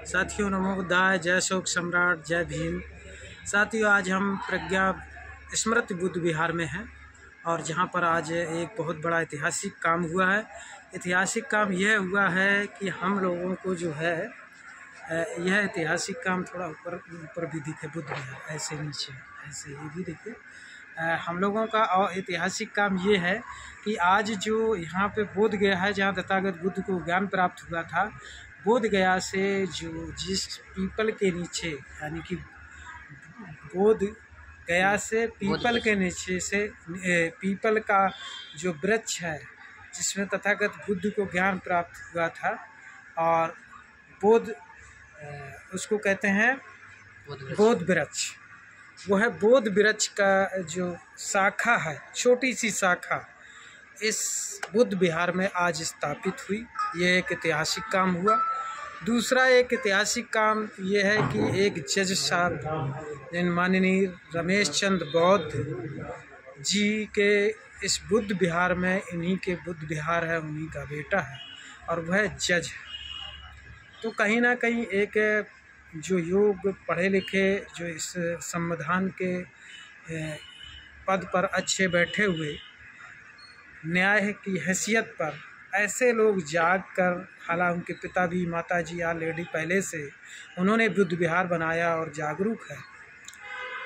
साथियों नमो बुद्धाय, जय शोक सम्राट, जय भीम। साथियों आज हम प्रज्ञा स्मृति बुद्ध विहार में हैं और जहां पर आज एक बहुत बड़ा ऐतिहासिक काम हुआ है। ऐतिहासिक काम यह हुआ है कि हम लोगों को जो है यह ऐतिहासिक काम थोड़ा ऊपर भी दिखे, बुद्ध विहार ऐसे नीचे ऐसे ये भी दिखे। हम लोगों का और ऐतिहासिक काम ये है कि आज जो यहाँ पे बोध गया है, जहाँ तथागत बुद्ध को ज्ञान प्राप्त हुआ था, बोध गया से जो जिस पीपल के नीचे यानी कि बोध गया से पीपल के नीचे से पीपल का जो वृक्ष है जिसमें तथागत बुद्ध को ज्ञान प्राप्त हुआ था, और बोध उसको कहते हैं बोध वृक्ष। वो है बोध वृक्ष का जो शाखा है, छोटी सी शाखा इस बुद्ध विहार में आज स्थापित हुई। ये एक ऐतिहासिक काम हुआ। दूसरा एक ऐतिहासिक काम ये है कि एक जज साहब माननीय रमेश चंद्र बौद्ध जी के इस बुद्ध विहार में, इन्हीं के बुद्ध विहार है, उन्हीं का बेटा है और वह जज है। तो कहीं ना कहीं एक जो योग पढ़े लिखे, जो इस संविधान के पद पर अच्छे बैठे हुए, न्याय की हैसियत पर ऐसे लोग जाग कर, हालांकि उनके पिता भी, माता जी ऑलरेडी पहले से उन्होंने बुद्ध विहार बनाया और जागरूक है,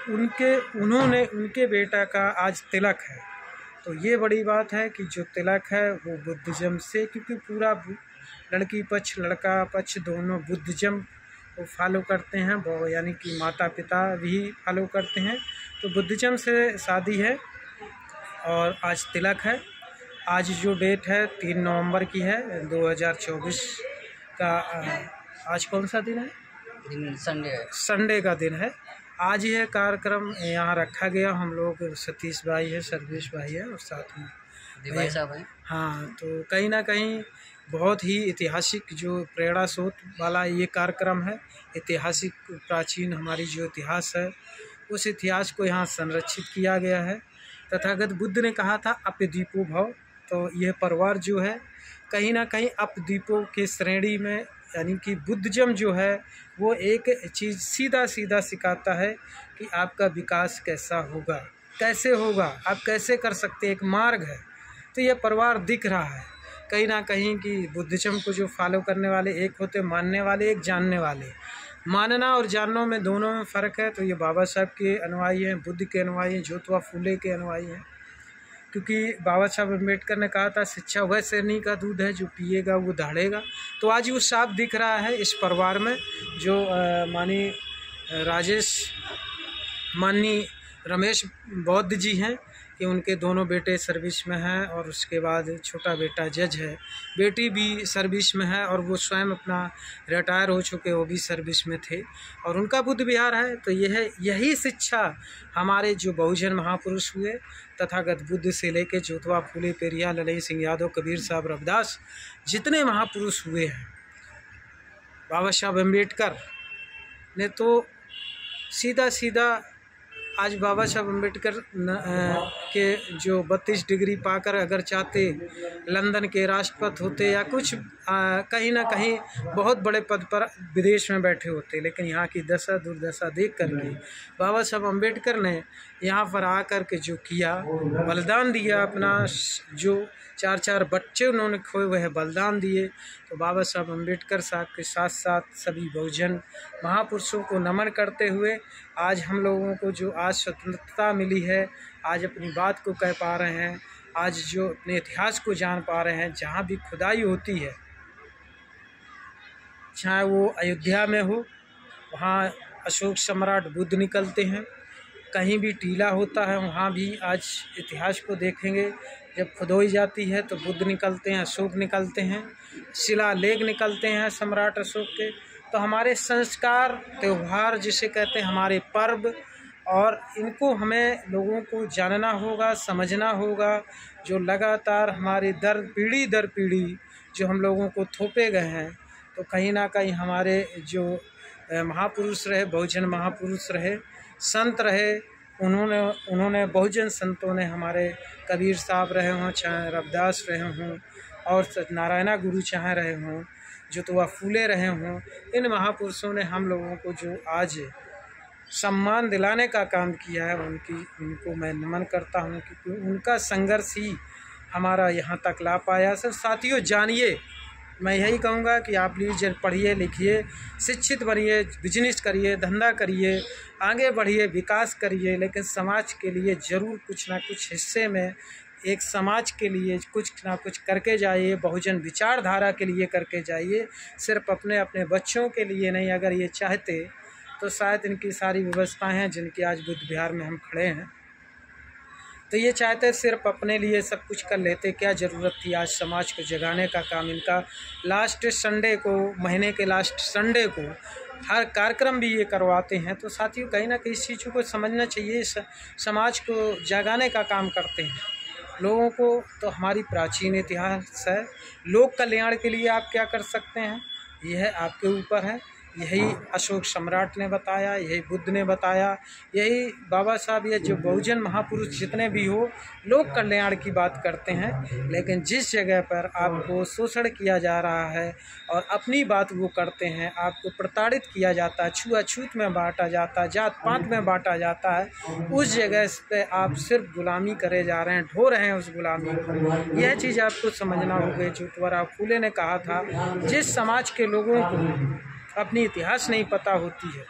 उनके बेटा का आज तिलक है। तो ये बड़ी बात है कि जो तिलक है वो बुद्धिज्म से, क्योंकि पूरा लड़की पक्ष लड़का पक्ष दोनों बुद्धिज्म को फॉलो करते हैं, यानी कि माता पिता भी फॉलो करते हैं। तो बुद्धिज्म से शादी है और आज तिलक है। आज जो डेट है 3 नवंबर की है 2024 का। आज कौन सा दिन है? संडे का दिन है। आज यह कार्यक्रम यहाँ रखा गया। हम लोग सतीश भाई है, सर्वेश भाई है और साथ में भाई साहब हैं। हाँ, तो कहीं ना कहीं बहुत ही ऐतिहासिक जो प्रेरणा स्रोत वाला ये कार्यक्रम है। ऐतिहासिक प्राचीन हमारी जो इतिहास है, उस इतिहास को यहाँ संरक्षित किया गया है। तथागत बुद्ध ने कहा था अपदीपो भव। तो यह परिवार जो है कहीं ना कहीं अपदीपों के श्रेणी में, यानी कि बुद्धिज्म जो है वो एक चीज़ सीधा सीधा सिखाता है कि आपका विकास कैसा होगा, कैसे होगा, आप कैसे कर सकते, एक मार्ग है। तो यह परिवार दिख रहा है कहीं ना कहीं कि बुद्धिज्म को जो फॉलो करने वाले एक होते, मानने वाले एक, जानने वाले। मानना और जानना में दोनों में फ़र्क है। तो ये बाबा साहब के अनुयायी हैं, बुद्ध के अनुयायी हैं, ज्योतिबा फूले के अनुयायी हैं। क्योंकि बाबा साहब अम्बेडकर ने कहा था शिक्षा वह शेरनी का दूध है, जो पिएगा वो दहाड़ेगा। तो आज वो साफ दिख रहा है इस परिवार में, जो माननीय रमेश बौद्ध जी हैं कि उनके दोनों बेटे सर्विस में हैं, और उसके बाद छोटा बेटा जज है, बेटी भी सर्विस में है, और वो स्वयं अपना रिटायर हो चुके, वो भी सर्विस में थे, और उनका बुद्ध विहार है। तो यही शिक्षा हमारे जो बहुजन महापुरुष हुए, तथागत बुद्ध से लेके ज्योतिबा फूले, पेरियार, ललई सिंह यादव, कबीर साहब, रविदास, जितने महापुरुष हुए हैं, बाबा साहब अम्बेडकर ने तो सीधा सीधा आज बाबा साहब अम्बेडकर के जो 32 डिग्री पाकर अगर चाहते लंदन के राष्ट्रपति होते या कुछ कहीं ना कहीं बहुत बड़े पद पर विदेश में बैठे होते, लेकिन यहाँ की दशा दुर्दशा देख करके बाबा साहब अम्बेडकर ने यहाँ पर आकर के जो किया, बलिदान दिया, अपना जो 4 बच्चे उन्होंने खोए हुए हैं बलिदान दिए। तो बाबा साहब अम्बेडकर साहब के साथ साथ सभी बहुजन महापुरुषों को नमन करते हुए आज हम लोगों को जो आज स्वतंत्रता मिली है, आज अपनी बात को कह पा रहे हैं, आज जो अपने इतिहास को जान पा रहे हैं। जहाँ भी खुदाई होती है, चाहे वो अयोध्या में हो, वहाँ अशोक सम्राट बुद्ध निकलते हैं। कहीं भी टीला होता है, वहाँ भी आज इतिहास को देखेंगे, जब खुदाई जाती है तो बुद्ध निकलते हैं, अशोक निकलते हैं, शिलालेख निकलते हैं सम्राट अशोक के। तो हमारे संस्कार, त्यौहार जिसे कहते हैं, हमारे पर्व, और इनको हमें लोगों को जानना होगा, समझना होगा। जो लगातार हमारे पीढ़ी दर पीढ़ी जो हम लोगों को थोपे गए हैं, तो कहीं ना कहीं हमारे जो महापुरुष रहे, बहुजन महापुरुष रहे, संत रहे, उन्होंने बहुजन संतों ने, हमारे कबीर साहब रहे हों, चाहे रविदास रहे हों, और नारायणा गुरु चाहे रहे हों, जुतवा फूले रहे हों। इन महापुरुषों ने हम लोगों को जो आज सम्मान दिलाने का काम किया है, उनको मैं नमन करता हूँ, क्योंकि उनका संघर्ष ही हमारा यहाँ तक ला पाया। सब साथियों जानिए, मैं यही कहूँगा कि आप प्लीज़ पढ़िए लिखिए, शिक्षित बनिए, बिजनेस करिए, धंधा करिए, आगे बढ़िए, विकास करिए, लेकिन समाज के लिए ज़रूर कुछ ना कुछ हिस्से में एक समाज के लिए कुछ ना कुछ करके जाइए। बहुजन विचारधारा के लिए करके जाइए, सिर्फ अपने अपने बच्चों के लिए नहीं। अगर ये चाहते तो शायद इनकी सारी व्यवस्थाएं हैं जिनकी आज बुद्ध विहार में हम खड़े हैं, तो ये चाहते सिर्फ अपने लिए सब कुछ कर लेते। क्या ज़रूरत थी आज समाज को जगाने का काम इनका। लास्ट संडे को, महीने के लास्ट संडे को हर कार्यक्रम भी ये करवाते हैं। तो साथियों कहीं ना कहीं इस चीज़ों को समझना चाहिए, समाज को जगाने का काम करते हैं लोगों को। तो हमारी प्राचीन इतिहास है। लोक कल्याण के लिए आप क्या कर सकते हैं, यह आपके ऊपर है। यही अशोक सम्राट ने बताया, यही बुद्ध ने बताया, यही बाबा साहब, ये जो बहुजन महापुरुष जितने भी हो, लोक कल्याण की बात करते हैं। लेकिन जिस जगह पर आपको शोषण किया जा रहा है और अपनी बात वो करते हैं, आपको प्रताड़ित किया जाता है, छुआछूत में बांटा जाता है, जात पात में बांटा जाता है, उस जगह पे आप सिर्फ गुलामी करे जा रहे हैं, ढो रहे हैं उस गुलामी को। यह चीज़ आपको समझना होगी। ज्योतिबा फूले ने कहा था, जिस समाज के लोगों को अपनी इतिहास नहीं पता होती है,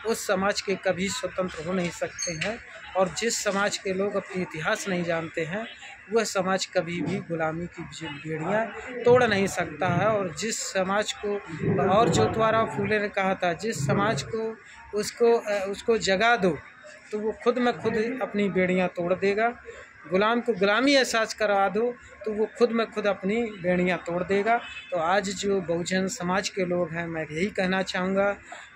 उस समाज के कभी स्वतंत्र हो नहीं सकते हैं। और जिस समाज के लोग अपनी इतिहास नहीं जानते हैं, वह समाज कभी भी गुलामी की बेड़ियाँ तोड़ नहीं सकता है। और जिस समाज को, और ज्योतिबा फूले ने कहा था, जिस समाज को उसको जगा दो तो वो खुद में खुद अपनी बेड़ियाँ तोड़ देगा। गुलाम को गुलामी एहसास करवा दो तो वो खुद में खुद अपनी बेड़ियाँ तोड़ देगा। तो आज जो बहुजन समाज के लोग हैं, मैं यही कहना चाहूँगा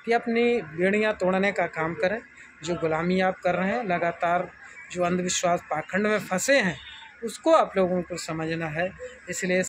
कि अपनी बेड़ियाँ तोड़ने का काम करें। जो गुलामी आप कर रहे हैं, लगातार जो अंधविश्वास पाखंड में फंसे हैं, उसको आप लोगों को समझना है। इसलिए